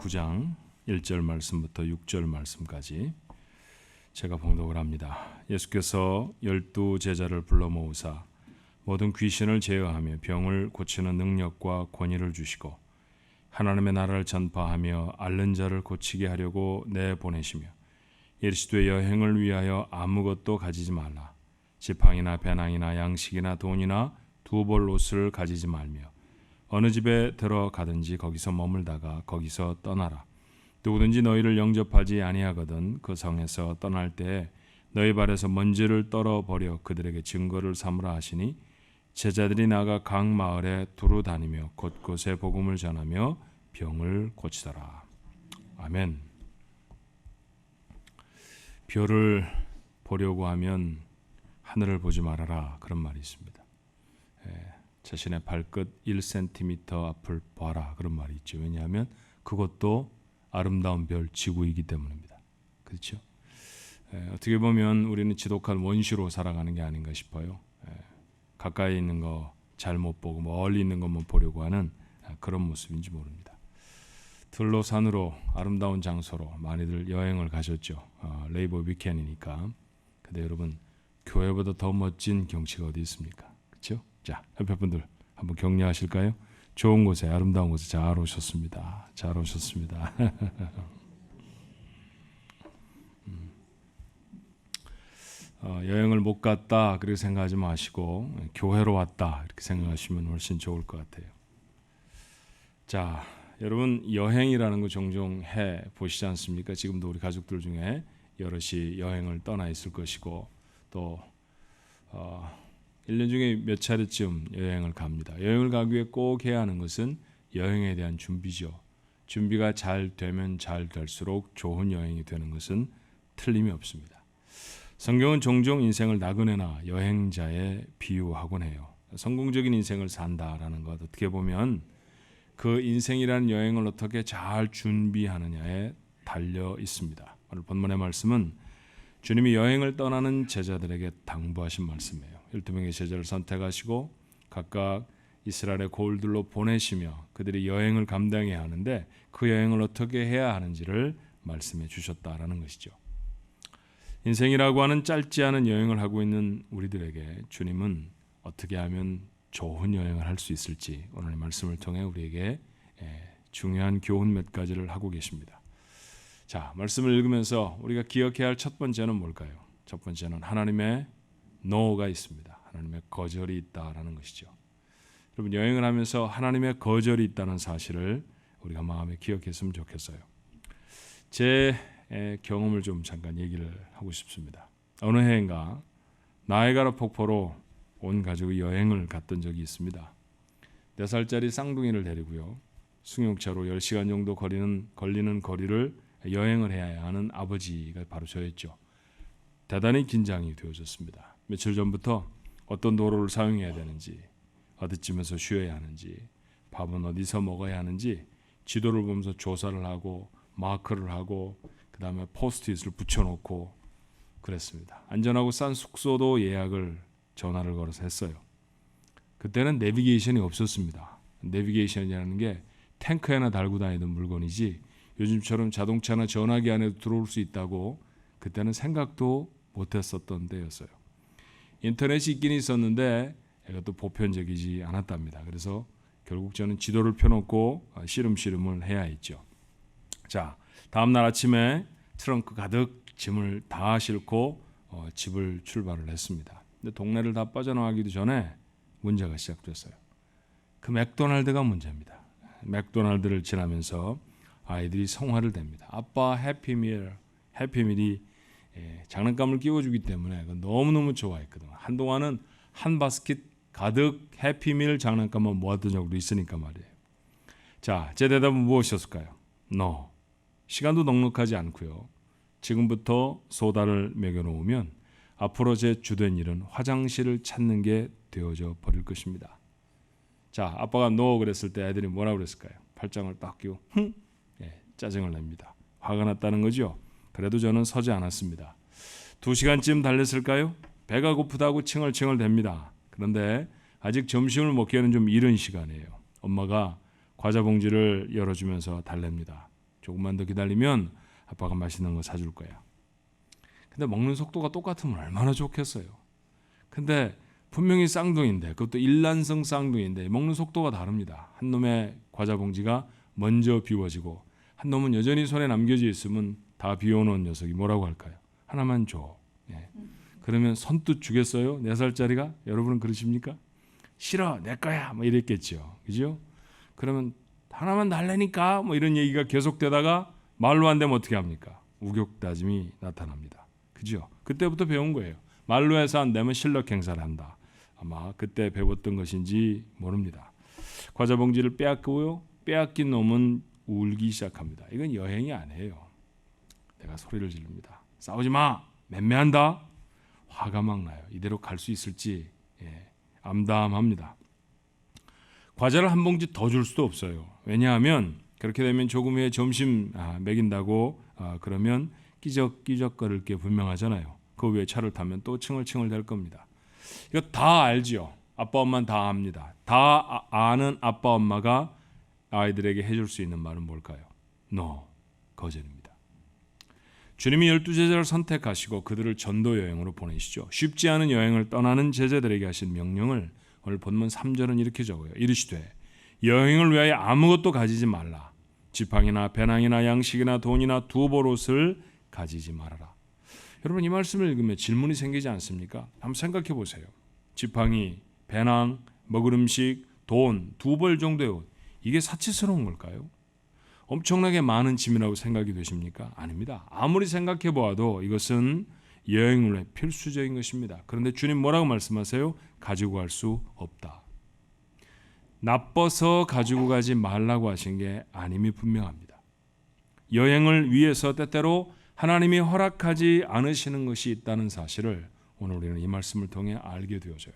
9장 1절 말씀부터 6절 말씀까지 제가 봉독을 합니다. 예수께서 12 제자를 불러 모으사 모든 귀신을 제어하며 병을 고치는 능력과 권위를 주시고 하나님의 나라를 전파하며 앓는 자를 고치게 하려고 내보내시며 이르시되 여행을 위하여 아무것도 가지지 말라. 지팡이나 배낭이나 양식이나 돈이나 두 벌 옷을 가지지 말며 어느 집에 들어가든지 거기서 머물다가 거기서 떠나라. 누구든지 너희를 영접하지 아니하거든 그 성에서 떠날 때에 너희 발에서 먼지를 떨어버려 그들에게 증거를 삼으라 하시니 제자들이 나가 각 마을에 두루 다니며 곳곳에 복음을 전하며 병을 고치더라. 아멘. 별을 보려고 하면 하늘을 보지 말아라, 그런 말이 있습니다. 자신의 발끝 1cm 앞을 봐라, 그런 말이 있죠. 왜냐하면 그것도 아름다운 별 지구이기 때문입니다. 그렇죠? 어떻게 보면 우리는 지독한 원시로 살아가는 게 아닌가 싶어요. 가까이 있는 거 잘 못 보고 멀리 있는 것만 보려고 하는 그런 모습인지 모릅니다. 들로 산으로 아름다운 장소로 많이들 여행을 가셨죠. 레이버 위켄이니까. 근데 여러분, 교회보다 더 멋진 경치가 어디 있습니까? 그렇죠? 자, 옆에 분들 한번 격려하실까요? 좋은 곳에, 아름다운 곳에 잘 오셨습니다. 잘 오셨습니다. 여행을 못 갔다 그렇게 생각하지 마시고 교회로 왔다 이렇게 생각하시면 훨씬 좋을 것 같아요. 자, 여러분, 여행이라는 거 종종 해 보시지 않습니까? 지금도 우리 가족들 중에 여럿이 여행을 떠나 있을 것이고 또 1년 중에 몇 차례쯤 여행을 갑니다. 여행을 가기 위해 꼭 해야 하는 것은 여행에 대한 준비죠. 준비가 잘 되면 잘 될수록 좋은 여행이 되는 것은 틀림이 없습니다. 성경은 종종 인생을 나그네나 여행자에 비유하곤 해요. 성공적인 인생을 산다라는 것, 어떻게 보면 그 인생이라는 여행을 어떻게 잘 준비하느냐에 달려 있습니다. 오늘 본문의 말씀은 주님이 여행을 떠나는 제자들에게 당부하신 말씀이에요. 12명의 제자를 선택하시고 각각 이스라엘의 고을들로 보내시며 그들이 여행을 감당해야 하는데 그 여행을 어떻게 해야 하는지를 말씀해 주셨다라는 것이죠. 인생이라고 하는 짧지 않은 여행을 하고 있는 우리들에게 주님은 어떻게 하면 좋은 여행을 할 수 있을지 오늘의 말씀을 통해 우리에게 중요한 교훈 몇 가지를 하고 계십니다. 자, 말씀을 읽으면서 우리가 기억해야 할 첫 번째는 뭘까요? 첫 번째는 하나님의 no가 있습니다. 하나님의 거절이 있다라는 것이죠. 여러분, 여행을 하면서 하나님의 거절이 있다는 사실을 우리가 마음에 기억했으면 좋겠어요. 제 경험을 좀 잠깐 얘기를 하고 싶습니다. 어느 해인가 나이아가라 폭포로 온 가족이 여행을 갔던 적이 있습니다. 4살짜리 쌍둥이를 데리고요. 승용차로 10시간 정도 걸리는 거리를 여행을 해야 하는 아버지가 바로 저였죠. 대단히 긴장이 되어졌습니다. 며칠 전부터 어떤 도로를 사용해야 되는지, 어디쯤에서 쉬어야 하는지, 밥은 어디서 먹어야 하는지 지도를 보면서 조사를 하고 마크를 하고 그 다음에 포스트잇을 붙여놓고 그랬습니다. 안전하고 싼 숙소도 예약을 전화를 걸어서 했어요. 그때는 내비게이션이 없었습니다. 내비게이션이라는 게 탱크에나 달고 다니던 물건이지 요즘처럼 자동차나 전화기 안에도 들어올 수 있다고 그때는 생각도 못했었던 때였어요. 인터넷이 있긴 있었는데 이것도 보편적이지 않았답니다. 그래서 결국 저는 지도를 펴놓고 씨름을 해야 했죠. 자, 다음날 아침에 트렁크 가득 짐을 다 싣고 집을 출발을 했습니다. 근데 동네를 다 빠져나가기도 전에 문제가 시작됐어요. 그 맥도날드가 문제입니다. 맥도날드를 지나면서 아이들이 성화를 댑니다. 아빠 해피밀이 장난감을 끼워주기 때문에 너무너무 좋아했거든요. 한동안은 한 바스켓 가득 해피밀 장난감만 모았던 적도 있으니까 말이에요. 자, 제 대답은 무엇이었을까요? No. 시간도 넉넉하지 않고요. 지금부터 소다를 먹여놓으면 앞으로 제 주된 일은 화장실을 찾는 게 되어져 버릴 것입니다. 자, 아빠가 no 그랬을 때 애들이 뭐라고 그랬을까요? 팔짱을 딱 끼고 짜증을 냅니다. 화가 났다는 거죠. 그래도 저는 서지 않았습니다. 2시간쯤 달렸을까요? 배가 고프다고 칭얼칭얼 댑니다. 그런데 아직 점심을 먹기에는 좀 이른 시간이에요. 엄마가 과자 봉지를 열어주면서 달랩니다. 조금만 더 기다리면 아빠가 맛있는 거 사줄 거야. 근데 먹는 속도가 똑같으면 얼마나 좋겠어요. 근데 분명히 쌍둥이인데, 그것도 일란성 쌍둥이인데 먹는 속도가 다릅니다. 한 놈의 과자 봉지가 먼저 비워지고 한 놈은 여전히 손에 남겨져 있으면 다 비워놓은 녀석이 뭐라고 할까요? 하나만 줘. 예. 그러면 선뜻 주겠어요? 4살짜리가? 여러분은 그러십니까? 싫어, 내 거야, 뭐 이랬겠죠. 그죠? 그러면 하나만 달라니까 뭐 이런 얘기가 계속되다가 말로 안 되면 어떻게 합니까? 우격다짐이 나타납니다. 그죠? 그때부터 배운 거예요. 말로 해서 안 되면 실력 행사를 한다. 아마 그때 배웠던 것인지 모릅니다. 과자 봉지를 빼앗고요. 빼앗긴 놈은 울기 시작합니다. 이건 여행이 아니에요. 내가 소리를 지릅니다. 싸우지 마. 맴매한다. 화가 막 나요. 이대로 갈 수 있을지 암담합니다. 과자를 한 봉지 더 줄 수도 없어요. 왜냐하면 그렇게 되면 조금 후에 점심 먹인다고 그러면 끼적끼적거릴 게 분명하잖아요. 그 위에 차를 타면 또 칭얼칭얼 될 겁니다. 이거 다 알지요. 아빠 엄마는 다 압니다. 다 아는 아빠 엄마가 아이들에게 해줄 수 있는 말은 뭘까요? No, 거절입니다. 주님이 12제자를 선택하시고 그들을 전도 여행으로 보내시죠. 쉽지 않은 여행을 떠나는 제자들에게 하신 명령을 오늘 본문 3절은 이렇게 적어요. 이르시되 여행을 위하여 아무것도 가지지 말라. 지팡이나 배낭이나 양식이나 돈이나 두벌 옷을 가지지 말아라. 여러분 이 말씀을 읽으면 질문이 생기지 않습니까? 한번 생각해 보세요. 지팡이, 배낭, 먹을 음식, 돈, 두벌 정도의 옷. 이게 사치스러운 걸까요? 엄청나게 많은 짐이라고 생각이 되십니까? 아닙니다. 아무리 생각해 보아도 이것은 여행을 위해 필수적인 것입니다. 그런데 주님 뭐라고 말씀하세요? 가지고 갈 수 없다. 나빠서 가지고 가지 말라고 하신 게 아님이 분명합니다. 여행을 위해서 때때로 하나님이 허락하지 않으시는 것이 있다는 사실을 오늘 우리는 이 말씀을 통해 알게 되어져요.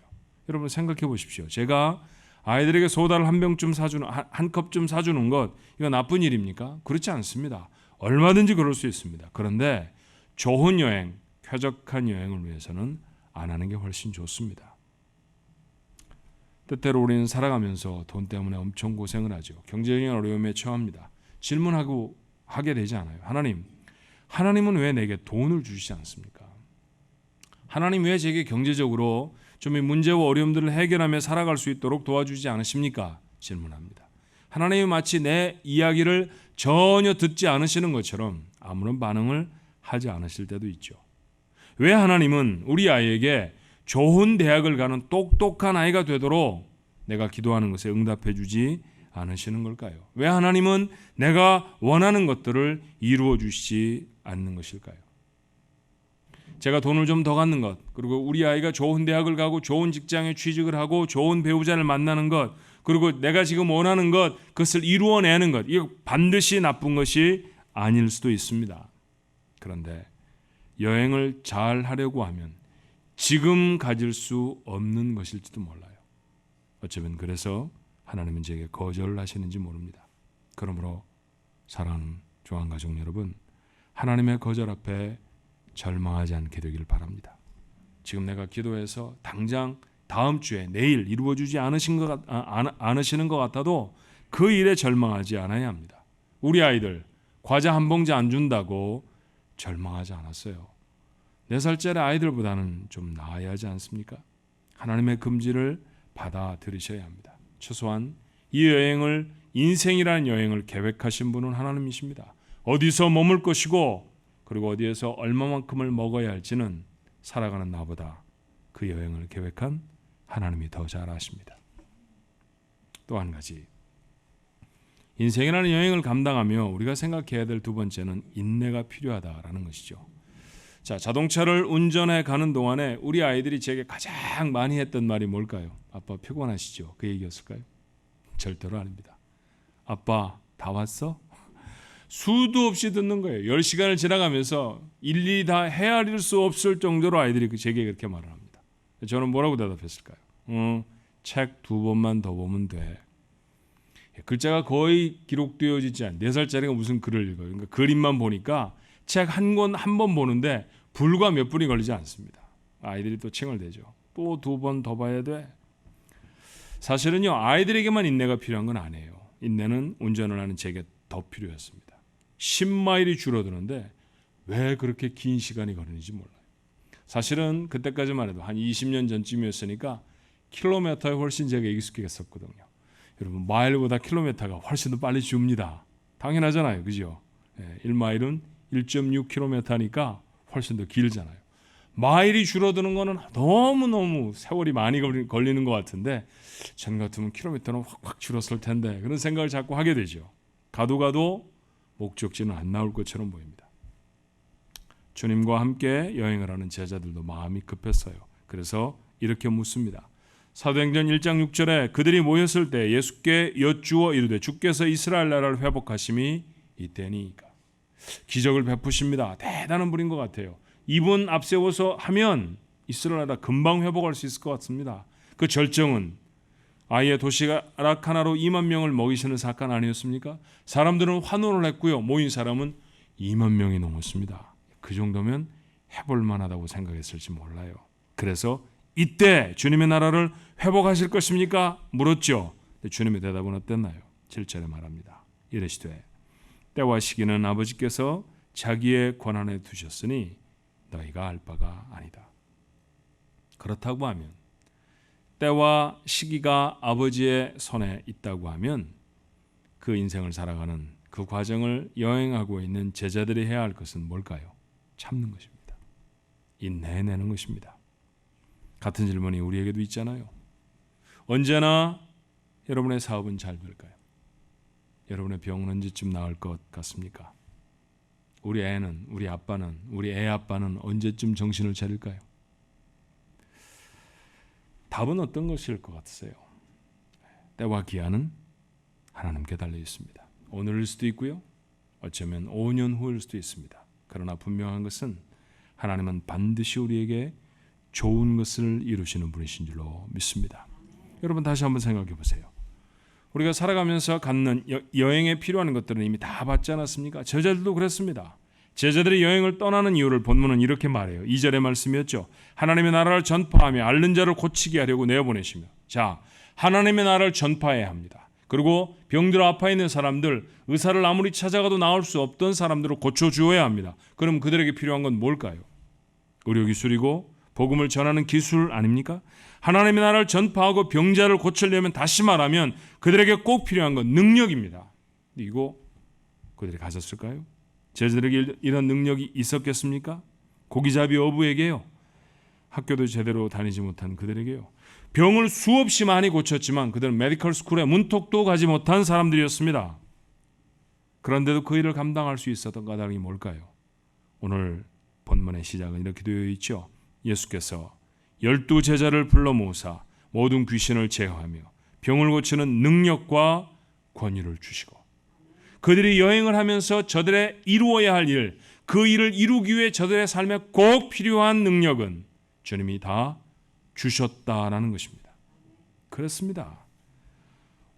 여러분 생각해 보십시오. 제가 아이들에게 소다를 한 컵 좀 사주는 것 이거 나쁜 일입니까? 그렇지 않습니다. 얼마든지 그럴 수 있습니다. 그런데 좋은 여행, 쾌적한 여행을 위해서는 안 하는 게 훨씬 좋습니다. 때때로 우리는 살아가면서 돈 때문에 엄청 고생을 하죠. 경제적인 어려움에 처합니다. 질문하고 하게 되지 않아요. 하나님은 왜 내게 돈을 주시지 않습니까? 하나님 왜 제게 경제적으로 좀 이 문제와 어려움들을 해결하며 살아갈 수 있도록 도와주지 않으십니까? 질문합니다. 하나님이 마치 내 이야기를 전혀 듣지 않으시는 것처럼 아무런 반응을 하지 않으실 때도 있죠. 왜 하나님은 우리 아이에게 좋은 대학을 가는 똑똑한 아이가 되도록 내가 기도하는 것에 응답해 주지 않으시는 걸까요? 왜 하나님은 내가 원하는 것들을 이루어 주시지 않는 것일까요? 제가 돈을 좀 더 갖는 것, 그리고 우리 아이가 좋은 대학을 가고 좋은 직장에 취직을 하고 좋은 배우자를 만나는 것, 그리고 내가 지금 원하는 것, 그것을 이루어내는 것, 이거 반드시 나쁜 것이 아닐 수도 있습니다. 그런데 여행을 잘 하려고 하면 지금 가질 수 없는 것일지도 몰라요. 어쩌면 그래서 하나님은 제게 거절을 하시는지 모릅니다. 그러므로 사랑하는 조항가족 여러분, 하나님의 거절 앞에 절망하지 않게 되기를 바랍니다. 지금 내가 기도해서 당장 다음 주에 내일 이루어주지 않으시는 것 같아도 그 일에 절망하지 않아야 합니다. 우리 아이들 과자 한 봉지 안 준다고 절망하지 않았어요. 4살짜리 아이들보다는 좀 나아야 하지 않습니까? 하나님의 금지를 받아들이셔야 합니다. 최소한 이 여행을 인생이라는 여행을 계획하신 분은 하나님이십니다. 어디서 머물 것이고 그리고 어디에서 얼마만큼을 먹어야 할지는 살아가는 나보다 그 여행을 계획한 하나님이 더 잘 아십니다. 또 한 가지, 인생이라는 여행을 감당하며 우리가 생각해야 될 두 번째는 인내가 필요하다라는 것이죠. 자, 자동차를 운전해 가는 동안에 우리 아이들이 제게 가장 많이 했던 말이 뭘까요? 아빠 피곤하시죠? 그 얘기였을까요? 절대로 아닙니다. 아빠 다 왔어? 수도 없이 듣는 거예요. 10시간을 지나가면서 일일이 다 헤아릴 수 없을 정도로 아이들이 제게 그렇게 말을 합니다. 저는 뭐라고 대답했을까요? 책 2번만 더 보면 돼. 글자가 거의 기록되어지지 않아요. 4살짜리가 무슨 글을 읽어요. 그러니까 그림만 보니까 책 한 번 보는데 불과 몇 분이 걸리지 않습니다. 아이들이 또 칭얼대죠. 또 2번 더 봐야 돼. 사실은요, 아이들에게만 인내가 필요한 건 아니에요. 인내는 운전을 하는 제게 더 필요했습니다. 10마일이 줄어드는데 왜 그렇게 긴 시간이 걸리는지 몰라요. 사실은 그때까지만 해도 한 20년 전쯤이었으니까 킬로미터에 훨씬 제가 익숙했었거든요. 여러분 마일보다 킬로미터가 훨씬 더 빨리 줍니다. 당연하잖아요. 그죠? 1마일은 1.6km니까 훨씬 더 길잖아요. 마일이 줄어드는 거는 너무너무 세월이 많이 걸리는 것 같은데 전 같으면 킬로미터는 확 줄었을 텐데 그런 생각을 자꾸 하게 되죠. 가도 목적지는 안 나올 것처럼 보입니다. 주님과 함께 여행을 하는 제자들도 마음이 급했어요. 그래서 이렇게 묻습니다. 사도행전 1장 6절에 그들이 모였을 때 예수께 여쭈어 이르되 주께서 이스라엘 나라를 회복하심이 이때니까. 기적을 베푸십니다. 대단한 분인 것 같아요. 이분 앞세워서 하면 이스라엘 나라 금방 회복할 수 있을 것 같습니다. 그 절정은 아예 도시락 하나로 2만 명을 먹이시는 사건 아니었습니까? 사람들은 환호를 했고요. 모인 사람은 2만 명이 넘었습니다. 그 정도면 해볼 만하다고 생각했을지 몰라요. 그래서 이때 주님의 나라를 회복하실 것입니까? 물었죠. 주님의 대답은 어땠나요? 7절에 말합니다. 이르시되 때와 시기는 아버지께서 자기의 권한에 두셨으니 너희가 알 바가 아니다. 그렇다고 하면 때와 시기가 아버지의 손에 있다고 하면 그 인생을 살아가는 그 과정을 여행하고 있는 제자들이 해야 할 것은 뭘까요? 참는 것입니다. 인내해내는 것입니다. 같은 질문이 우리에게도 있잖아요. 언제나 여러분의 사업은 잘 될까요? 여러분의 병은 언제쯤 나을 것 같습니까? 우리 애는, 우리 아빠는, 우리 애 아빠는 언제쯤 정신을 차릴까요? 답은 어떤 것일 것 같으세요? 때와 기한은 하나님께 달려 있습니다. 오늘일 수도 있고요. 어쩌면 5년 후일 수도 있습니다. 그러나 분명한 것은 하나님은 반드시 우리에게 좋은 것을 이루시는 분이신 줄로 믿습니다. 여러분 다시 한번 생각해 보세요. 우리가 살아가면서 갖는 여행에 필요한 것들은 이미 다 받지 않았습니까? 제자들도 그랬습니다. 제자들이 여행을 떠나는 이유를 본문은 이렇게 말해요. 2절의 말씀이었죠. 하나님의 나라를 전파하며 앓는 자를 고치게 하려고 내어보내시며. 자, 하나님의 나라를 전파해야 합니다. 그리고 병들어 아파 있는 사람들, 의사를 아무리 찾아가도 나을 수 없던 사람들을 고쳐주어야 합니다. 그럼 그들에게 필요한 건 뭘까요? 의료기술이고 복음을 전하는 기술 아닙니까? 하나님의 나라를 전파하고 병자를 고치려면 다시 말하면 그들에게 꼭 필요한 건 능력입니다. 이거 그들이 가졌을까요? 제자들에게 이런 능력이 있었겠습니까? 고기잡이 어부에게요. 학교도 제대로 다니지 못한 그들에게요. 병을 수없이 많이 고쳤지만 그들은 메디컬 스쿨에 문턱도 가지 못한 사람들이었습니다. 그런데도 그 일을 감당할 수 있었던 까닭이 뭘까요? 오늘 본문의 시작은 이렇게 되어 있죠. 예수께서 12 제자를 불러 모으사 모든 귀신을 제어하며 병을 고치는 능력과 권위를 주시고 그들이 여행을 하면서 저들의 이루어야 할 일, 그 일을 이루기 위해 저들의 삶에 꼭 필요한 능력은 주님이 다 주셨다라는 것입니다. 그렇습니다.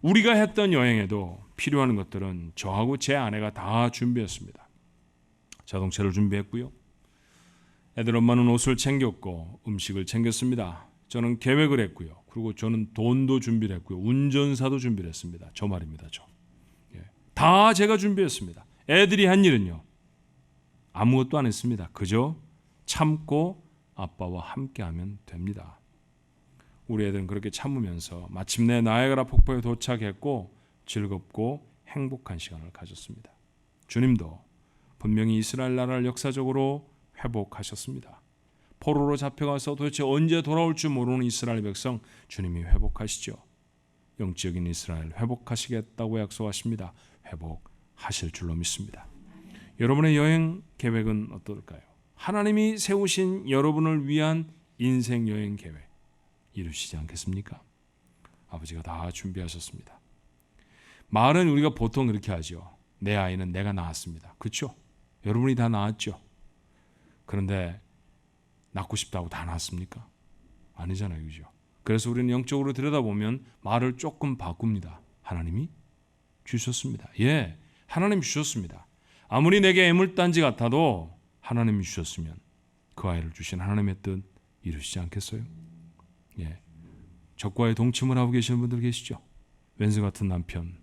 우리가 했던 여행에도 필요한 것들은 저하고 제 아내가 다 준비했습니다. 자동차를 준비했고요. 애들 엄마는 옷을 챙겼고 음식을 챙겼습니다. 저는 계획을 했고요. 그리고 저는 돈도 준비를 했고요. 운전사도 준비를 했습니다. 저 말입니다. 다 제가 준비했습니다. 애들이 한 일은요. 아무것도 안 했습니다. 그저 참고 아빠와 함께하면 됩니다. 우리 애들은 그렇게 참으면서 마침내 나이아가라 폭포에 도착했고 즐겁고 행복한 시간을 가졌습니다. 주님도 분명히 이스라엘 나라를 역사적으로 회복하셨습니다. 포로로 잡혀가서 도대체 언제 돌아올 줄 모르는 이스라엘 백성 주님이 회복하시죠. 영적인 이스라엘 회복하시겠다고 약속하십니다. 회복하실 줄로 믿습니다. 여러분의 여행 계획은 어떨까요? 하나님이 세우신 여러분을 위한 인생 여행 계획 이루시지 않겠습니까? 아버지가 다 준비하셨습니다. 말은 우리가 보통 그렇게 하죠. 내 아이는 내가 낳았습니다. 그렇죠? 여러분이 다 낳았죠. 그런데 낳고 싶다고 다 낳았습니까? 아니잖아요. 그죠? 그래서 우리는 영적으로 들여다보면 말을 조금 바꿉니다. 하나님이 주셨습니다. 예, 하나님이 주셨습니다. 아무리 내게 애물단지 같아도 하나님이 주셨으면 그 아이를 주신 하나님의 뜻 이루시지 않겠어요? 예, 적과의 동침을 하고 계시는 분들 계시죠? 왼수 같은 남편,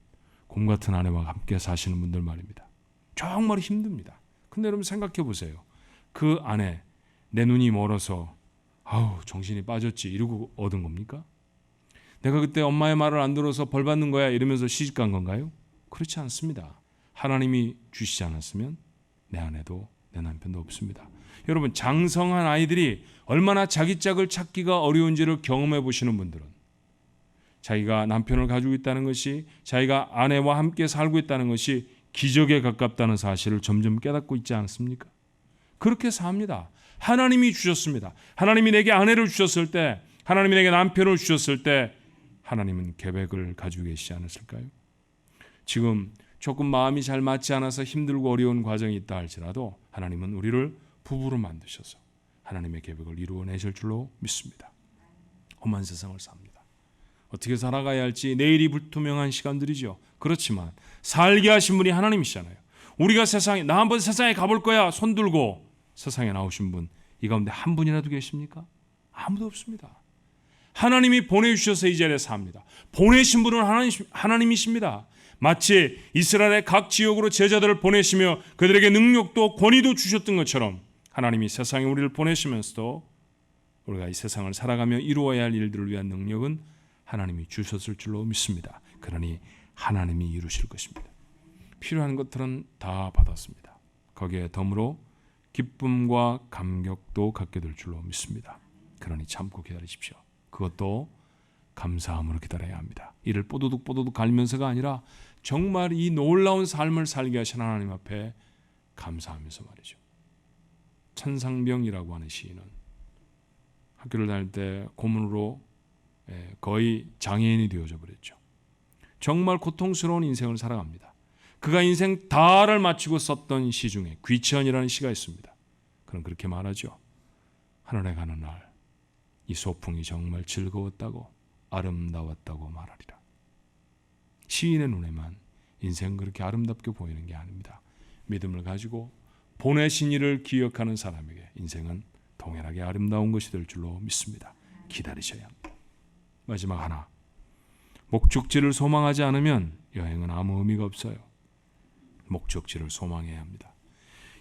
곰 같은 아내와 함께 사시는 분들 말입니다. 정말 힘듭니다. 근데 여러분 생각해 보세요. 그 안에 내 눈이 멀어서 정신이 빠졌지 이러고 얻은 겁니까? 내가 그때 엄마의 말을 안 들어서 벌 받는 거야 이러면서 시집 간 건가요? 그렇지 않습니다. 하나님이 주시지 않았으면 내 아내도 내 남편도 없습니다. 여러분, 장성한 아이들이 얼마나 자기 짝을 찾기가 어려운지를 경험해 보시는 분들은 자기가 남편을 가지고 있다는 것이, 자기가 아내와 함께 살고 있다는 것이 기적에 가깝다는 사실을 점점 깨닫고 있지 않습니까? 그렇게 삽니다. 하나님이 주셨습니다. 하나님이 내게 아내를 주셨을 때, 하나님이 내게 남편을 주셨을 때 하나님은 계획을 가지고 계시지 않았을까요? 지금 조금 마음이 잘 맞지 않아서 힘들고 어려운 과정이 있다 할지라도 하나님은 우리를 부부로 만드셔서 하나님의 계획을 이루어내실 줄로 믿습니다. 험한 세상을 삽니다. 어떻게 살아가야 할지 내일이 불투명한 시간들이죠. 그렇지만 살게 하신 분이 하나님이시잖아요. 우리가 나 한번 세상에 가볼 거야 손 들고 세상에 나오신 분, 이 가운데 한 분이라도 계십니까? 아무도 없습니다. 하나님이 보내주셔서 이 자리에 삽니다. 보내신 분은 하나님이십니다. 마치 이스라엘의 각 지역으로 제자들을 보내시며 그들에게 능력도 권위도 주셨던 것처럼 하나님이 세상에 우리를 보내시면서도 우리가 이 세상을 살아가며 이루어야 할 일들을 위한 능력은 하나님이 주셨을 줄로 믿습니다. 그러니 하나님이 이루실 것입니다. 필요한 것들은 다 받았습니다. 거기에 덤으로 기쁨과 감격도 갖게 될 줄로 믿습니다. 그러니 참고 기다리십시오. 그것도 감사함으로 기다려야 합니다. 이를 뽀드득 갈면서가 아니라 정말 이 놀라운 삶을 살게 하신 하나님 앞에 감사하면서 말이죠. 천상병이라고 하는 시인은 학교를 다닐 때 고문으로 거의 장애인이 되어져 버렸죠. 정말 고통스러운 인생을 살아갑니다. 그가 인생 다를 마치고 썼던 시 중에 귀천이라는 시가 있습니다. 그럼 그렇게 말하죠. 하늘에 가는 날 이 소풍이 정말 즐거웠다고 아름다웠다고 말하리라. 시인의 눈에만 인생은 그렇게 아름답게 보이는 게 아닙니다. 믿음을 가지고 보내신 이를 기억하는 사람에게 인생은 동일하게 아름다운 것이 될 줄로 믿습니다. 기다리셔야 합니다. 마지막 하나, 목적지를 소망하지 않으면 여행은 아무 의미가 없어요. 목적지를 소망해야 합니다.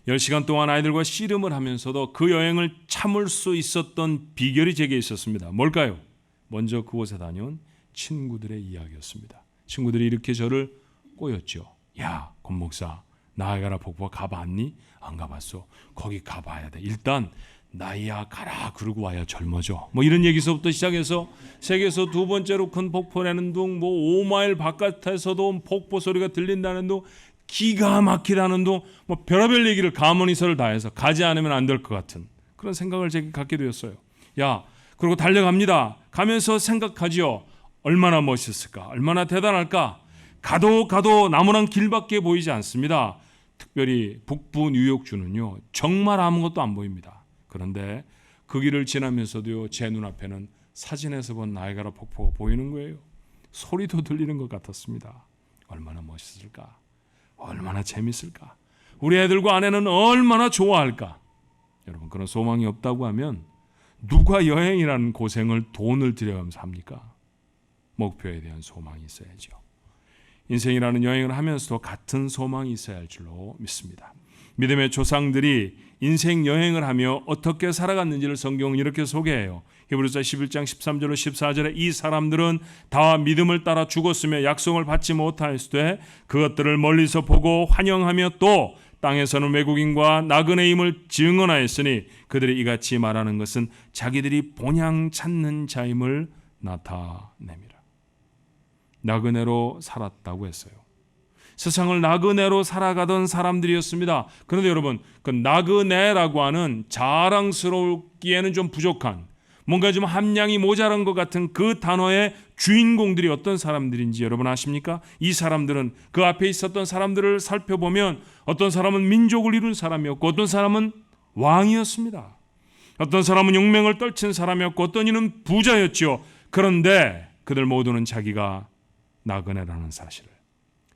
10시간 동안 아이들과 씨름을 하면서도 그 여행을 참을 수 있었던 비결이 제게 있었습니다. 뭘까요? 먼저 그곳에 다녀온 친구들의 이야기였습니다. 친구들이 이렇게 저를 꼬였죠. 야, 권 목사, 나이아가라 폭포 가봤니? 안 가봤어. 거기 가봐야 돼. 일단 나이야 가라 그러고 와야 젊어져. 뭐 이런 얘기서부터 시작해서 세계에서 두 번째로 큰 폭포라는 둥, 5마일 바깥에서도 폭포 소리가 들린다는 둥, 기가 막히다는 둥, 별의별 얘기를 가문이설을 다해서 가지 않으면 안 될 것 같은 그런 생각을 제게 갖게 되었어요. 야, 그리고 달려갑니다. 가면서 생각하지요. 얼마나 멋있을까? 얼마나 대단할까? 가도 나무란 길밖에 보이지 않습니다. 특별히 북부 뉴욕주는요, 정말 아무것도 안 보입니다. 그런데 그 길을 지나면서도요, 제 눈앞에는 사진에서 본 나이아가라 폭포가 보이는 거예요. 소리도 들리는 것 같았습니다. 얼마나 멋있을까? 얼마나 재밌을까? 우리 애들과 아내는 얼마나 좋아할까? 여러분, 그런 소망이 없다고 하면 누가 여행이라는 고생을 돈을 들여가면서 합니까? 목표에 대한 소망이 있어야죠. 인생이라는 여행을 하면서도 같은 소망이 있어야 할 줄로 믿습니다. 믿음의 조상들이 인생 여행을 하며 어떻게 살아갔는지를 성경은 이렇게 소개해요. 히브리서 11장 13절로 14절에 이 사람들은 다 믿음을 따라 죽었으며 약속을 받지 못하였으되 그것들을 멀리서 보고 환영하며 또 땅에서는 외국인과 나그네임을 증언하였으니 그들이 이같이 말하는 것은 자기들이 본향 찾는 자임을 나타냅니다. 나그네로 살았다고 했어요. 세상을 나그네로 살아가던 사람들이었습니다. 그런데 여러분, 그 나그네라고 하는 자랑스럽기에는 좀 부족한, 뭔가 좀 함량이 모자란 것 같은 그 단어의 주인공들이 어떤 사람들인지 여러분 아십니까? 이 사람들은 그 앞에 있었던 사람들을 살펴보면 어떤 사람은 민족을 이룬 사람이었고 어떤 사람은 왕이었습니다. 어떤 사람은 용맹을 떨친 사람이었고 어떤 이는 부자였지요. 그런데 그들 모두는 자기가 나그네라는 사실을,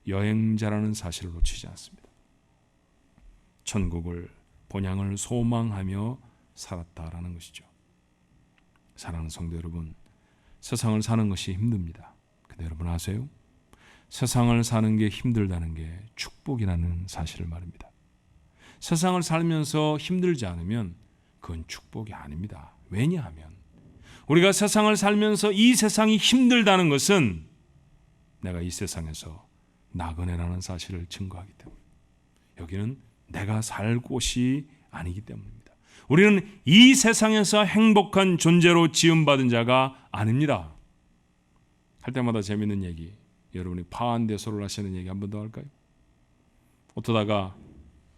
여행자라는 사실을 놓치지 않습니다. 천국을, 본향을 소망하며 살았다라는 것이죠. 사랑하는 성도 여러분, 세상을 사는 것이 힘듭니다. 근데 여러분 아세요? 세상을 사는 게 힘들다는 게 축복이라는 사실을 말입니다. 세상을 살면서 힘들지 않으면 그건 축복이 아닙니다. 왜냐하면 우리가 세상을 살면서 이 세상이 힘들다는 것은 내가 이 세상에서 나그네라는 사실을 증거하기 때문에, 여기는 내가 살 곳이 아니기 때문입니다. 우리는 이 세상에서 행복한 존재로 지음받은 자가 아닙니다. 할 때마다 재밌는 얘기, 여러분이 파한대소를 하시는 얘기 한 번 더 할까요? 어떠다가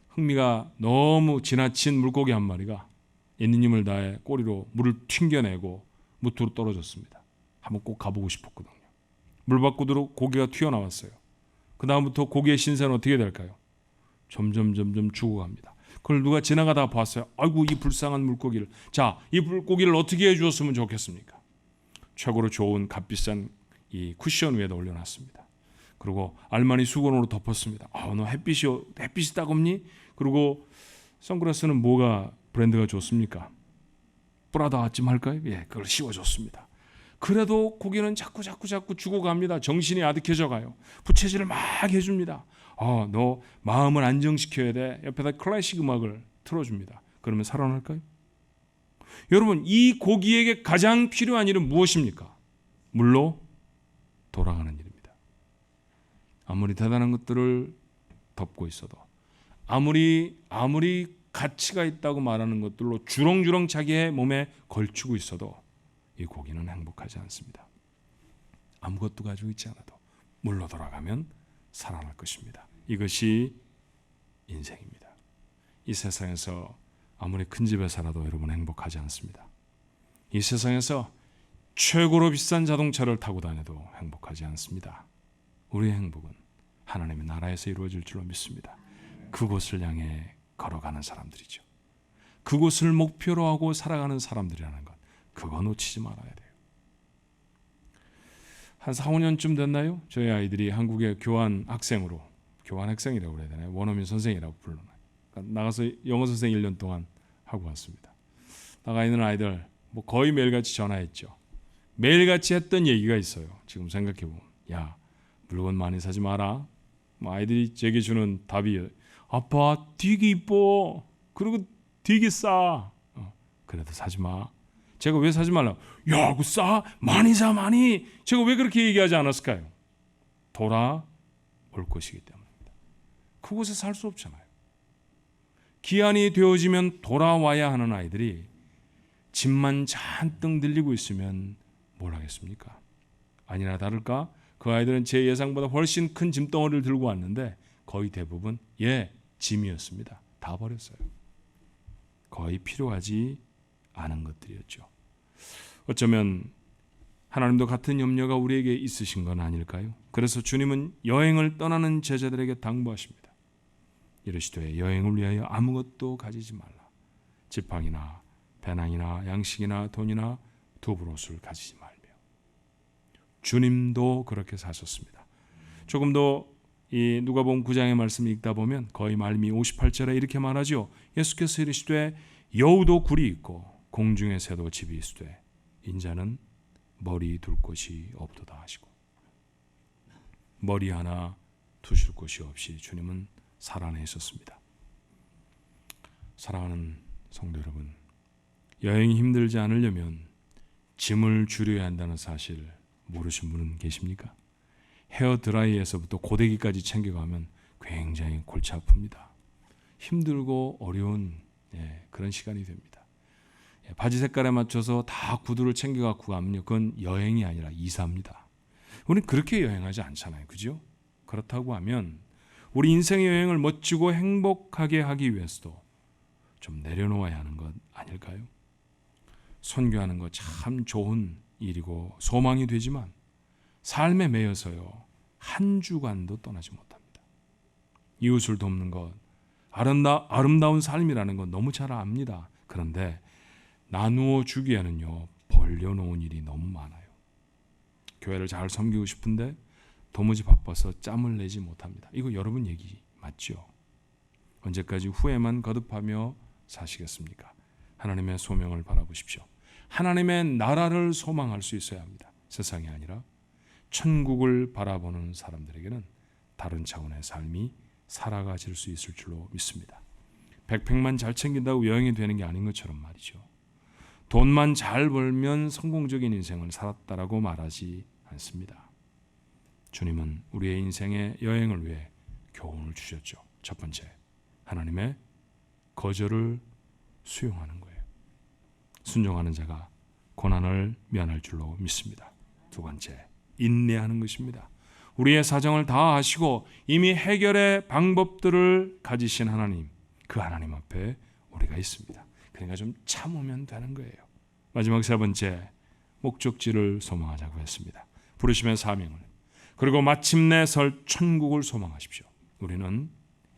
흥미가 너무 지나친 물고기 한 마리가 있는 힘을 다해 꼬리로 물을 튕겨내고 무트로 떨어졌습니다. 한번 꼭 가보고 싶었거든요. 물 밖으로 고기가 튀어나왔어요. 그 다음부터 고기의 신세는 어떻게 될까요? 점점 죽어갑니다. 그걸 누가 지나가다가 봤어요. 아이고, 이 불쌍한 물고기를. 자, 이 물고기를 어떻게 해주었으면 좋겠습니까? 최고로 좋은 값비싼 이 쿠션 위에다 올려놨습니다. 그리고 알마니 수건으로 덮었습니다. 너 햇빛이 따갑니? 그리고 선글라스는 뭐가 브랜드가 좋습니까? 프라다 아침 할까요? 예, 그걸 씌워줬습니다. 그래도 고기는 자꾸 죽어갑니다. 정신이 아득해져 가요. 부채질을 막 해줍니다. 너 마음을 안정시켜야 돼. 옆에다 클래식 음악을 틀어줍니다. 그러면 살아날까요? 여러분, 이 고기에게 가장 필요한 일은 무엇입니까? 물로 돌아가는 일입니다. 아무리 대단한 것들을 덮고 있어도, 아무리 가치가 있다고 말하는 것들로 주렁주렁 자기의 몸에 걸치고 있어도 이 고기는 행복하지 않습니다. 아무것도 가지고 있지 않아도 물로 돌아가면 살아날 것입니다. 이것이 인생입니다. 이 세상에서 아무리 큰 집에 살아도 여러분 행복하지 않습니다. 이 세상에서 최고로 비싼 자동차를 타고 다녀도 행복하지 않습니다. 우리의 행복은 하나님의 나라에서 이루어질 줄로 믿습니다. 그곳을 향해 걸어가는 사람들이죠. 그곳을 목표로 하고 살아가는 사람들이라는 것, 그거 놓치지 말아야 돼요. 한 4, 5년쯤 됐나요? 저희 아이들이 한국에 교환학생이라고 그래야 되나요? 원어민 선생이라고 불러나요. 그러니까 나가서 영어 선생 1년 동안 하고 왔습니다. 나가 있는 아이들 거의 매일같이 전화했죠. 매일같이 했던 얘기가 있어요. 지금 생각해보면, 야, 물건 많이 사지 마라. 아이들이 제게 주는 답이, 아빠 되게 이뻐. 그리고 되게 싸. 그래도 사지 마. 제가 왜 사지 말라고? 야, 그거 싸? 많이 사, 많이. 제가 왜 그렇게 얘기하지 않았을까요? 돌아올 것이기 때문입니다. 그곳에 살 수 없잖아요. 기한이 되어지면 돌아와야 하는 아이들이 집만 잔뜩 늘리고 있으면 뭘 하겠습니까? 아니나 다를까 그 아이들은 제 예상보다 훨씬 큰 짐덩어리를 들고 왔는데 거의 대부분 짐이었습니다. 다 버렸어요. 거의 필요하지 않은 것들이었죠. 어쩌면 하나님도 같은 염려가 우리에게 있으신 건 아닐까요? 그래서 주님은 여행을 떠나는 제자들에게 당부하십니다. 이르시되 여행을 위하여 아무것도 가지지 말라. 지팡이나 배낭이나 양식이나 돈이나 두부옷을 가지지 말며. 주님도 그렇게 사셨습니다. 조금 더 이 누가복음 9장의 말씀을 읽다 보면 거의 말미 58절에 이렇게 말하죠. 예수께서 이르시되 여우도 굴이 있고 공중의 새도 집이 있으되 인자는 머리 둘 곳이 없도다 하시고, 머리 하나 두실 곳이 없이 주님은 살아내 있었습니다. 사랑하는 성도 여러분, 여행이 힘들지 않으려면 짐을 줄여야 한다는 사실 모르신 분은 계십니까? 헤어 드라이에서부터 고데기까지 챙겨가면 굉장히 골치 아픕니다. 힘들고 어려운 그런 시간이 됩니다. 바지 색깔에 맞춰서 다 구두를 챙겨갖고 가면요, 그건 여행이 아니라 이사입니다. 우리는 그렇게 여행하지 않잖아요, 그죠? 그렇다고 하면 우리 인생의 여행을 멋지고 행복하게 하기 위해서도 좀 내려놓아야 하는 것 아닐까요? 선교하는 거 참 좋은 일이고 소망이 되지만 삶에 매여서요, 한 주간도 떠나지 못합니다. 이웃을 돕는 것, 아름다운 삶이라는 건 너무 잘 압니다. 그런데 나누어 주기에는요, 벌려놓은 일이 너무 많아요. 교회를 잘 섬기고 싶은데 도무지 바빠서 짬을 내지 못합니다. 이거 여러분 얘기 맞죠? 언제까지 후회만 거듭하며 사시겠습니까? 하나님의 소명을 바라보십시오. 하나님의 나라를 소망할 수 있어야 합니다. 세상이 아니라 천국을 바라보는 사람들에게는 다른 차원의 삶이 살아가질 수 있을 줄로 믿습니다. 백팩만 잘 챙긴다고 여행이 되는 게 아닌 것처럼 말이죠. 돈만 잘 벌면 성공적인 인생을 살았다라고 말하지 않습니다. 주님은 우리의 인생의 여행을 위해 교훈을 주셨죠. 첫 번째, 하나님의 거절을 수용하는 거예요. 순종하는 자가 고난을 면할 줄로 믿습니다. 두 번째, 인내하는 것입니다. 우리의 사정을 다 아시고 이미 해결의 방법들을 가지신 하나님, 그 하나님 앞에 우리가 있습니다. 그러니까 좀 참으면 되는 거예요. 마지막 세 번째, 목적지를 소망하자고 했습니다. 부르심의 사명을, 그리고 마침내 설 천국을 소망하십시오. 우리는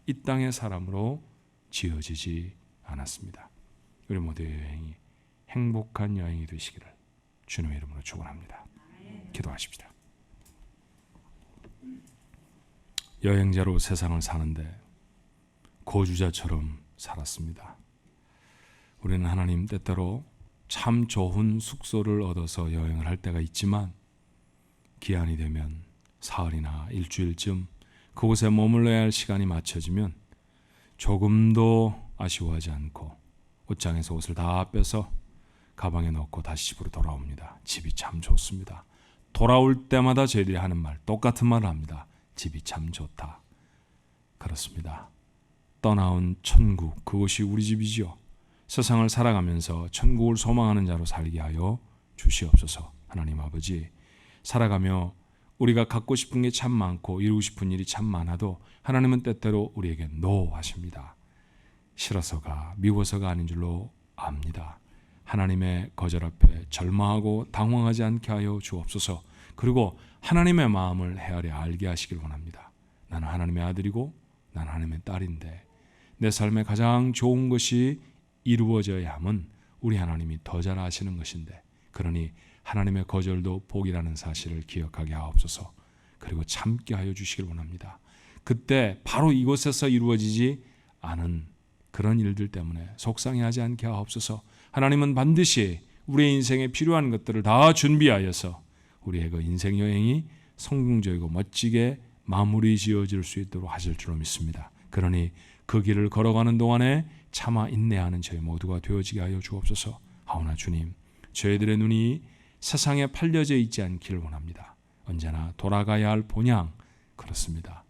이 땅의 사람으로 지어지지 않았습니다. 우리 모두의 여행이 행복한 여행이 되시기를 주님의 이름으로 축원합니다. 기도하십시다. 여행자로 세상을 사는데 거주자처럼 살았습니다. 우리는 하나님 때때로 참 좋은 숙소를 얻어서 여행을 할 때가 있지만 기한이 되면 사흘이나 일주일쯤 그곳에 머물러야 할 시간이 맞춰지면 조금도 아쉬워하지 않고 옷장에서 옷을 다 빼서 가방에 넣고 다시 집으로 돌아옵니다. 집이 참 좋습니다. 돌아올 때마다 저희들이 하는 말, 똑같은 말을 합니다. 집이 참 좋다. 그렇습니다. 떠나온 천국, 그것이 우리 집이지요. 세상을 살아가면서 천국을 소망하는 자로 살게 하여 주시옵소서. 하나님 아버지, 살아가며 우리가 갖고 싶은 게 참 많고 이루고 싶은 일이 참 많아도 하나님은 때때로 우리에게 노 하십니다. 싫어서가, 미워서가 아닌 줄로 압니다. 하나님의 거절 앞에 절망하고 당황하지 않게 하여 주옵소서. 그리고 하나님의 마음을 헤아려 알게 하시길 원합니다. 나는 하나님의 아들이고 나는 하나님의 딸인데 내 삶에 가장 좋은 것이 이루어져야 함은 우리 하나님이 더 잘 아시는 것인데, 그러니 하나님의 거절도 복이라는 사실을 기억하게 하옵소서. 그리고 참게 하여 주시길 원합니다. 그때 바로 이곳에서 이루어지지 않은 그런 일들 때문에 속상해하지 않게 하옵소서. 하나님은 반드시 우리의 인생에 필요한 것들을 다 준비하여서 우리의 그 인생 여행이 성공적이고 멋지게 마무리 지어질 수 있도록 하실 줄로 믿습니다. 그러니 그 길을 걸어가는 동안에 참아 인내하는 저희 모두가 되어지게 하여 주옵소서. 하오나 주님, 저희들의 눈이 세상에 팔려져 있지 않기를 원합니다. 언제나 돌아가야 할 본향, 그렇습니다.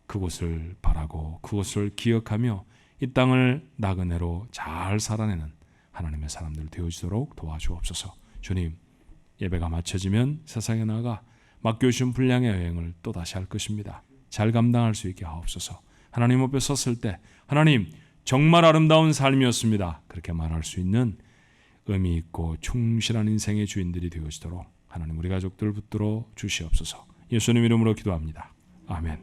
그곳을 바라고 그곳을 기억하며 이 땅을 나그네로 잘 살아내는 하나님의 사람들 되어지도록 도와주옵소서. 주님, 예배가 마쳐지면 세상에 나가 맡겨주신 분량의 여행을 또다시 할 것입니다. 잘 감당할 수 있게 하옵소서. 하나님 앞에 섰을 때 하나님 정말 아름다운 삶이었습니다, 그렇게 말할 수 있는 의미 있고 충실한 인생의 주인들이 되어지도록 하나님 우리 가족들 붙들어 주시옵소서. 예수님 이름으로 기도합니다. 아멘.